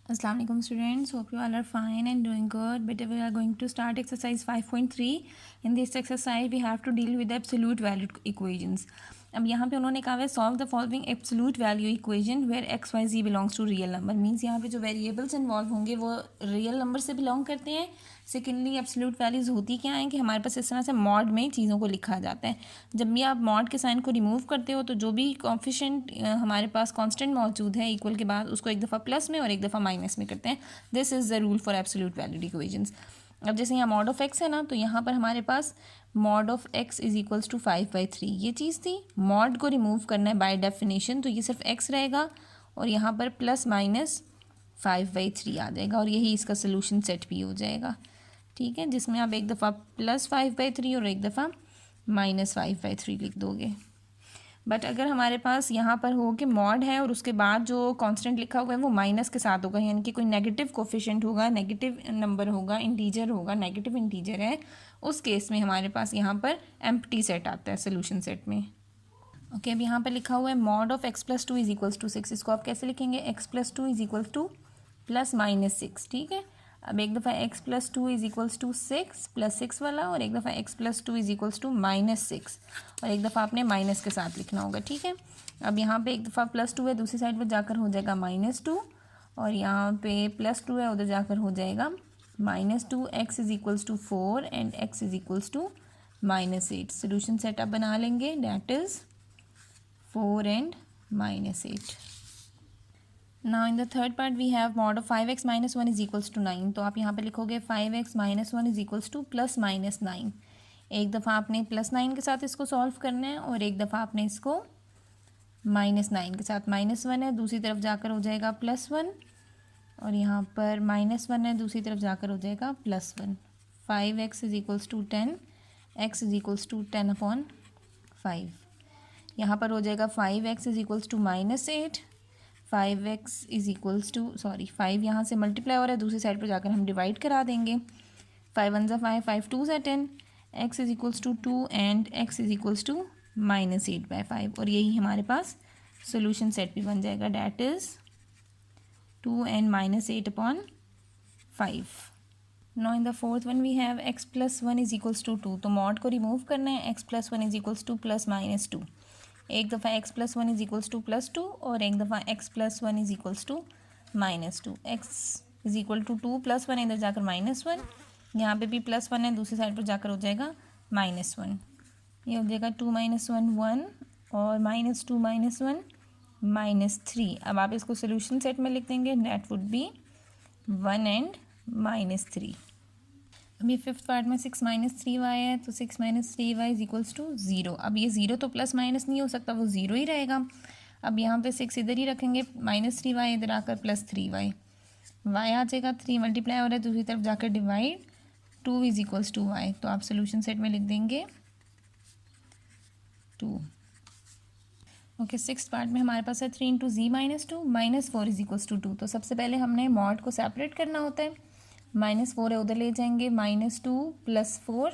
Assalamu alaikum students, hope you all are fine and doing good. But we are going to start exercise 5.3. In this exercise we have to deal with absolute value equations. अब यहाँ पे उन्होंने कहा है solve the following absolute value equation where x y z belongs to real number. Means यहाँ पे जो variables involve होंगे वो रियल नंबर से बिलोंग करते हैं। सेकेंडली एब्सोल्यूट वैल्यूज़ होती क्या हैं कि हमारे पास इस तरह से मॉड में चीज़ों को लिखा जाता है। जब भी आप मॉड के साइन को रिमूव करते हो तो जो भी कॉफिशेंट हमारे पास कांस्टेंट मौजूद है इक्वल के बाद उसको एक दफ़ा प्लस में और एक दफ़ा माइनस में करते हैं। This is the rule for absolute valued equations. अब जैसे यहाँ मॉड ऑफ एक्स है ना, तो यहाँ पर हमारे पास mod of x is equals to 5/3 ये चीज़ थी। मॉड को रिमूव करना है बाय डेफिनेशन, तो ये सिर्फ एक्स रहेगा और यहाँ पर प्लस माइनस 5/3 आ जाएगा और यही इसका सोल्यूशन सेट भी हो जाएगा। ठीक है, जिसमें आप एक दफ़ा प्लस 5/3 और एक दफ़ा माइनस 5/3 लिख दोगे। बट अगर हमारे पास यहाँ पर हो कि मॉड है और उसके बाद जो कांस्टेंट लिखा हुआ है वो माइनस के साथ होगा, यानी कि कोई नेगेटिव कोफिशिएंट होगा, नेगेटिव नंबर होगा, इंटीजर होगा, नेगेटिव इंटीजर है, उस केस में हमारे पास यहाँ पर एम्प्टी सेट आता है सोल्यूशन सेट में। ओके, अब यहाँ पर लिखा हुआ है mod of x plus 2 is equals to 6। इसको आप कैसे लिखेंगे? X plus 2 is equals to plus minus 6। ठीक है, अब एक दफ़ा x plus 2 is equals to 6 plus 6 वाला और एक दफ़ा x plus 2 is equals to -6 और एक दफ़ा आपने माइनस के साथ लिखना होगा। ठीक है, अब यहाँ पे एक दफ़ा +2 है, दूसरी साइड पर जाकर हो जाएगा -2 और यहाँ पे +2 है, उधर जाकर हो जाएगा -2। X is equals to 4 and x is equals to -8। Solution setup बना लेंगे, that is 4 and -8. Now in the third part we have mod of 5x minus 1 is equals to 9। तो आप यहाँ पे लिखोगे 5x minus 1 is equals to plus minus 9। एक दफ़ा आपने +9 के साथ इसको सॉल्व करना है और एक दफ़ा आपने इसको -9 के साथ। -1 है, दूसरी तरफ जाकर हो जाएगा +1 और यहाँ पर -1 है, दूसरी तरफ जाकर हो जाएगा +1। 5x is equals to 10, x is equals to 10/5। यहाँ पर हो जाएगा 5x is equals to -8, 5x is equals to 5 यहाँ से मल्टीप्लाई हो रहा है, दूसरी साइड पर जाकर हम डिवाइड करा देंगे। 5 1 ज़ा 5, 5 2 ज़ा 10, x is equals to 2 and x is equals to -8/5 और यही हमारे पास सोल्यूशन सेट भी बन जाएगा, that is 2 and -8/5। No in the fourth one we have x plus 1 is equals to 2। तो मॉड को रिमूव करना है, x plus 1 is equals to plus -2। एक दफ़ा x plus 1 is equals to +2 और एक दफ़ा x plus 1 is equals to -2। x is equal to 2 + 1, इधर जाकर -1, यहाँ पे भी +1 है, दूसरी साइड पर जाकर हो जाएगा -1। ये हो जाएगा 2 - 1 1 और -2 - 1 -3। अब आप इसको सोल्यूशन सेट में लिख देंगे, दैट वुड बी 1 and -3। अभी फिफ्थ पार्ट में 6 - 3y है, तो 6 - 3y इज इक्वल्स टू 0। अब ये 0 तो प्लस माइनस नहीं हो सकता, वो 0 ही रहेगा। अब यहाँ पे 6 इधर ही रखेंगे, -3y इधर आकर +3y, y आ जाएगा, 3 मल्टीप्लाई हो रहा है, दूसरी तरफ जाकर divide, 2 is equals to y। तो आप सोल्यूशन सेट में लिख देंगे 2। ओके, सिक्स पार्ट में हमारे पास है 3 × z - 2 -4 इज इक्वल्स टू 2। तो सबसे पहले हमने मॉड को सेपरेट करना होता है। -4 है, उधर ले जाएंगे, -2 + 4,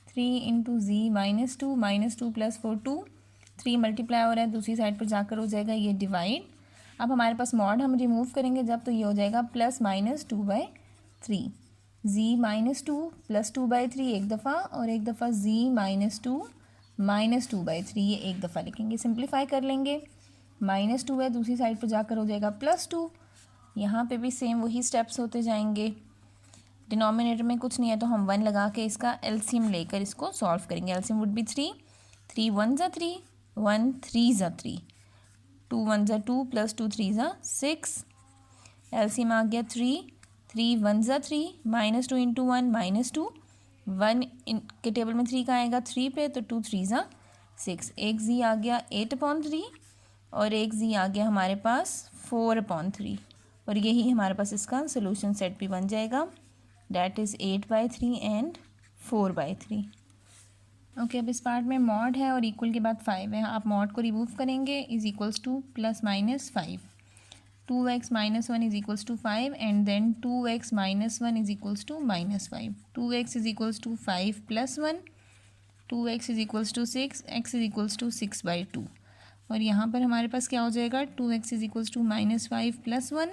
3 × z -2, -2 + 4 2, 3 मल्टीप्लाई हो रहा है, दूसरी साइड पर जाकर हो जाएगा ये डिवाइड। अब हमारे पास मॉड हम रिमूव करेंगे जब, तो ये हो जाएगा +-2/3। z -2 + 2/3 एक दफ़ा और एक दफ़ा z -2 -2/3 ये एक दफ़ा लिखेंगे। सिंप्लीफाई कर लेंगे, -2 है, दूसरी साइड पर जाकर हो जाएगा +2। यहाँ पे भी सेम वही स्टेप्स होते जाएंगे। डिनोमिनेटर में कुछ नहीं है तो हम 1 लगा के इसका एलसीएम लेकर इसको सॉल्व करेंगे। एलसीएम वुड बी 3, 3 1 ज़ा 3, 1 3 ज़ा 3, 2 1 ज़ा 2 + 2 3 ज़ा 6। एलसीएम आ गया 3, 3 1 ज़ा 3, -2 × 1 -2, 1 के टेबल में 3 का आएगा 3 पे, तो 2 3 ज़ा 6। एक जी आ गया 8/3 और एक जी आ गया हमारे पास 4/3 और यही हमारे पास इसका सोल्यूशन सेट भी बन जाएगा, डैट इज़ 8/3 एंड 4/3। ओके, अब इस पार्ट में मॉड है और इक्वल के बाद 5 है। आप मॉड को रिमूव करेंगे, is equals to +-5। 2x - 1 is equals to 5 and then 2x - 1 is equals to -5। 2x is equals to 5 + 1, 2x is equals to 6, x is equals to 6/2 और यहाँ पर हमारे पास क्या हो जाएगा, 2x is equals to -5 + 1,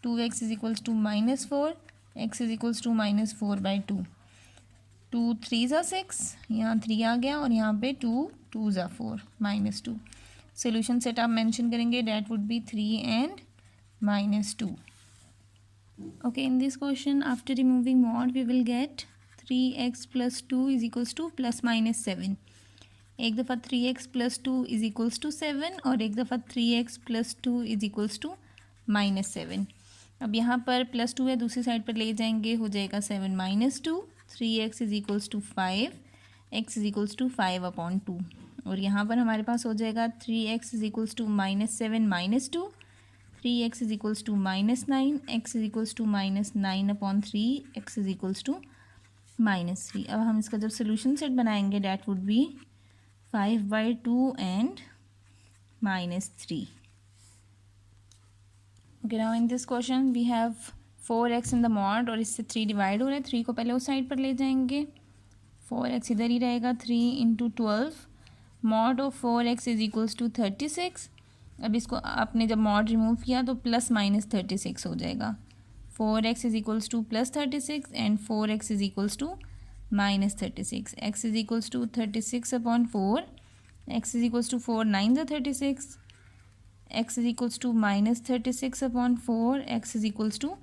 2x is equals to -4, x is equals to -4/2, 2 3 ज़ा 6, यहाँ 3 आ गया और यहाँ पे 2 2 ज़ा 4 -2. सोल्यूशन सेट आप मेंशन करेंगे, that would B 3 and -2. Okay, in this question after removing mod we will get 3x plus 2 is equals to plus minus 7. एक दफ़ा 3x plus 2 is equals to 7 और एक दफ़ा 3x plus 2 is equals to -7. अब यहाँ पर plus 2 है, दूसरी साइड पर ले जाएंगे, हो जाएगा 7 -2. 3x is equals to 5, x is equals to 5/2 और यहाँ पर हमारे पास हो जाएगा 3x is equals to -7 -2, 3x is equals to -9, x is equals to -9/3, x is equals to -3. अब हम इसका जब सोल्यूशन सेट बनाएंगे that would B 5/2 and -3. Okay, now in this question we have 4x in the mod और इससे 3 divide हो रहा है, 3 को पहले उस साइड पर ले जाएंगे, 4x इधर ही रहेगा, 3 × 12 mod of 4x is equals to 36. अब इसको आपने जब मॉड रिमूव किया तो प्लस -36 हो जाएगा, 4x is equals to +36 and 4x is equals to -36. x is equals to 36/4, x is equals to 4 9 ज़ा 36, x is equals to -36/4, x is equals to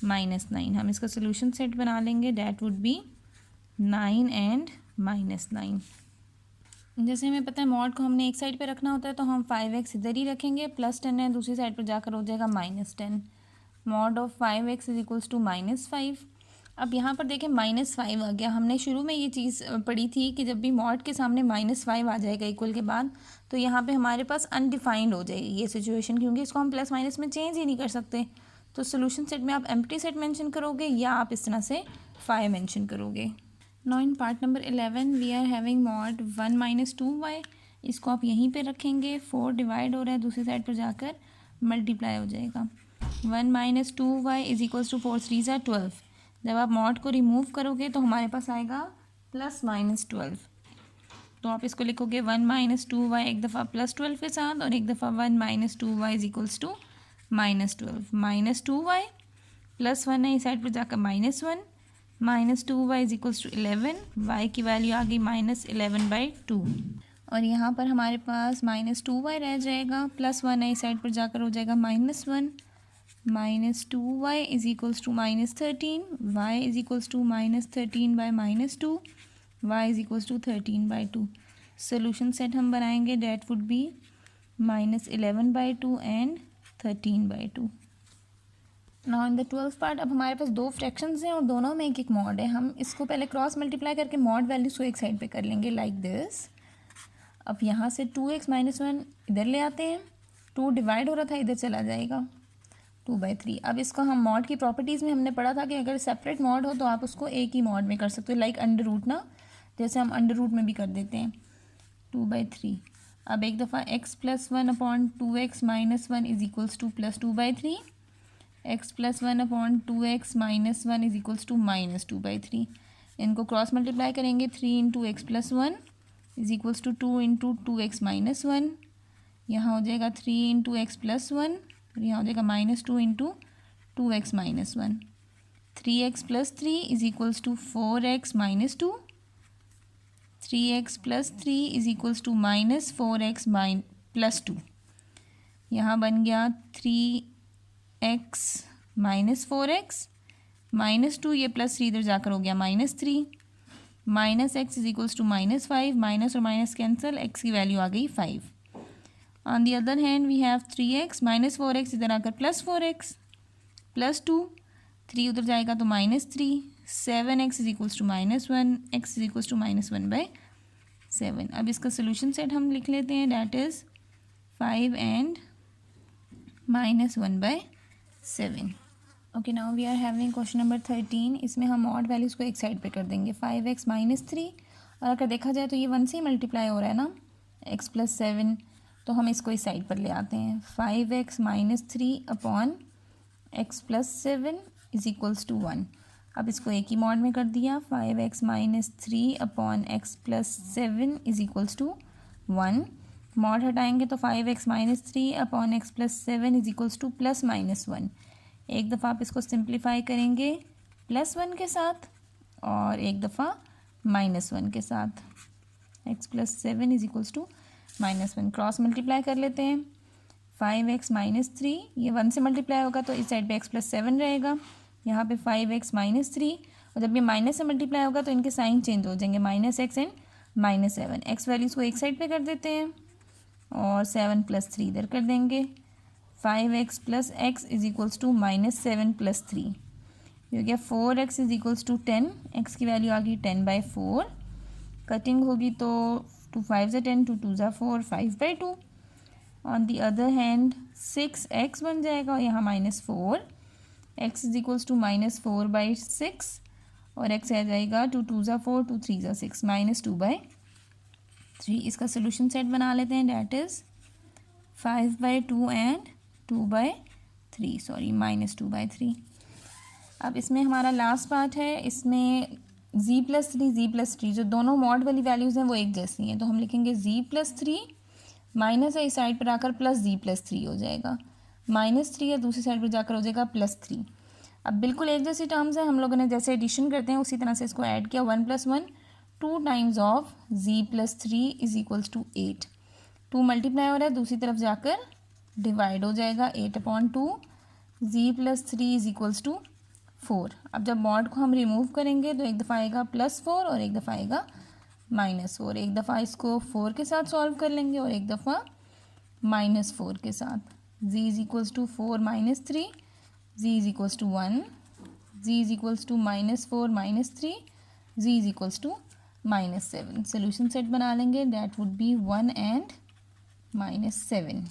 -9. हम इसका सोल्यूशन सेट बना लेंगे, डैट वुड बी 9 and -9. जैसे हमें पता है mod को हमने एक साइड पे रखना होता है तो हम 5x इधर ही रखेंगे, +10 है, दूसरी साइड पर जाकर हो जाएगा -10. Mod of 5x is equals to -5. अब यहाँ पर देखें -5 आ गया. हमने शुरू में ये चीज़ पढ़ी थी कि जब भी मॉड के सामने -5 आ जाएगा इक्वल के बाद तो यहाँ पे हमारे पास अनडिफाइंड हो जाएगी ये सिचुएशन, क्योंकि इसको हम प्लस माइनस में चेंज ही नहीं कर सकते. तो सोल्यूशन सेट में आप एम्प्टी सेट मेंशन करोगे या आप इस तरह से 5 मेंशन करोगे. Now in part number 11 we are having mod 1 - 2y. इसको आप यहीं पे रखेंगे, 4 डिवाइड हो रहा है, दूसरी साइड पर जाकर मल्टीप्लाई हो जाएगा. 1 - 2y इज इक्वल्स टू 4 3 ज़ा 12. जब आप मॉड को रिमूव करोगे तो हमारे पास आएगा +-12. तो आप इसको लिखोगे 1 - 2y एक दफ़ा +12 के साथ और एक दफ़ा 1 - 2y is equals to -12. -2y +1 है, इस साइड पर जाकर -1, -2y is equals to 11, y की वैल्यू आ गई -11/2 और यहाँ पर हमारे पास -2y रह जाएगा, +1 है, इस साइड पर जाकर हो जाएगा -1, -2y is equals to -13, y is equals to -13/-2, y is equals to 13/2. Solution set हम बनाएंगे, that would be -11/2 and 13/2. Now in the 12th part अब हमारे पास 2 फ्रैक्शंस हैं और दोनों में एक एक मॉड है. हम इसको पहले क्रॉस मल्टीप्लाई करके मॉड वैल्यूज़ को एक साइड पे कर लेंगे लाइक दिस. अब यहाँ से 2x - 1 इधर ले आते हैं, 2 डिवाइड हो रहा था इधर चला जाएगा 2/3. अब इसको हम मॉड की प्रॉपर्टीज़ में हमने पढ़ा था कि अगर सेपरेट मॉड हो तो आप उसको एक ही मॉड में कर सकते हो, लाइक अंडर रूट ना, जैसे हम अंडर रूट में भी कर देते हैं 2/3. अब एक दफ़ा x + 1/2x - 1 is equals to +2/3, x + 1/2x - 1 is equals to -2/3. इनको क्रॉस मल्टीप्लाई करेंगे, 3 × x + 1 is equals to 2 × 2x - 1. यहाँ हो जाएगा 3 × x + 1 और यहाँ हो जाएगा -2 × 2x - 1. 3x + 3 is equals to 4x - 2. 3x + 3 is equals to -4x + 2. यहाँ बन गया 3x - 4x -2, ये +3 इधर जाकर हो गया -3, -x is equals to -5, minus और माइनस कैंसिल, x की वैल्यू आ गई 5. On the other hand we have 3x - 4x इधर आकर +4x +2, 3 उधर जाएगा तो -3, 7x is equals to -1, x is equals to -1/7. अब इसका सोल्यूशन सेट हम लिख लेते हैं, that is 5 and -1/7. Okay, now we are having question number 13. इसमें हम मॉड वैल्यूज़ को एक साइड पे कर देंगे, 5x - 3 और अगर देखा जाए तो ये 1 से ही मल्टीप्लाई हो रहा है ना, x + 7, तो हम इसको इस साइड पर ले आते हैं. 5x - 3 x + 7 is equals to 1. अब इसको एक ही मॉड में कर दिया, 5x - 3 x + 7 is equals to 1. Mod हटाएंगे तो 5x - 3 x + 7 is equals to +-1. एक दफ़ा आप इसको सिंप्लीफाई करेंगे +1 के साथ और एक दफ़ा -1 के साथ। x + 7 = -1 क्रॉस मल्टीप्लाई कर लेते हैं। 5x - 3 ये 1 से मल्टीप्लाई होगा तो इस साइड पे x + 7 रहेगा, यहाँ पे 5x - 3 और जब ये माइनस से मल्टीप्लाई होगा तो इनके साइन चेंज हो जाएंगे -x एंड -7। x वैल्यूज़ को एक साइड पे कर देते हैं और 7 + 3 इधर कर देंगे। 5x + x = -7 + 3 हो गया 4x = 10। x की वैल्यू आ गई 10/4। कटिंग होगी तो 2 5 = 10, 2 2 = 4, 5/2। On the other hand 6x बन जाएगा और यहाँ -4, x = -4/6 और x आ जाएगा 2 2 = 4, 2 3 = 6, -2/3। इसका सोल्यूशन सेट बना लेते हैं, डैट इज़ 5/2 एंड 2/3, सॉरी -2/3। अब इसमें हमारा लास्ट पार्ट है, इसमें z + 3 जो दोनों मॉड वाली वैल्यूज़ हैं वो एक जैसी हैं, तो हम लिखेंगे z + 3 माइनस है इस साइड पर आकर +z + 3 हो जाएगा, -3 है दूसरी साइड पर जाकर हो जाएगा +3। अब बिल्कुल एक जैसी टर्म्स है, हम लोगों ने जैसे एडिशन करते हैं उसी तरह से इसको ऐड किया। 1 + 1 2 टाइम्स ऑफ z + 3 = 8। 2 मल्टीप्लाई हो रहा है, दूसरी तरफ जाकर डिवाइड हो जाएगा 8/2। z + 3 = 4। अब जब मॉड को हम रिमूव करेंगे तो एक दफ़ा आएगा +4 और एक दफ़ा आएगा -4। एक दफ़ा इसको 4 के साथ सॉल्व कर लेंगे और एक दफ़ा -4 के साथ। z = 4 - 3, z = 1, z = -4 - 3, z = -7। Solution set बना लेंगे, डैट वुड बी 1 एंड -7।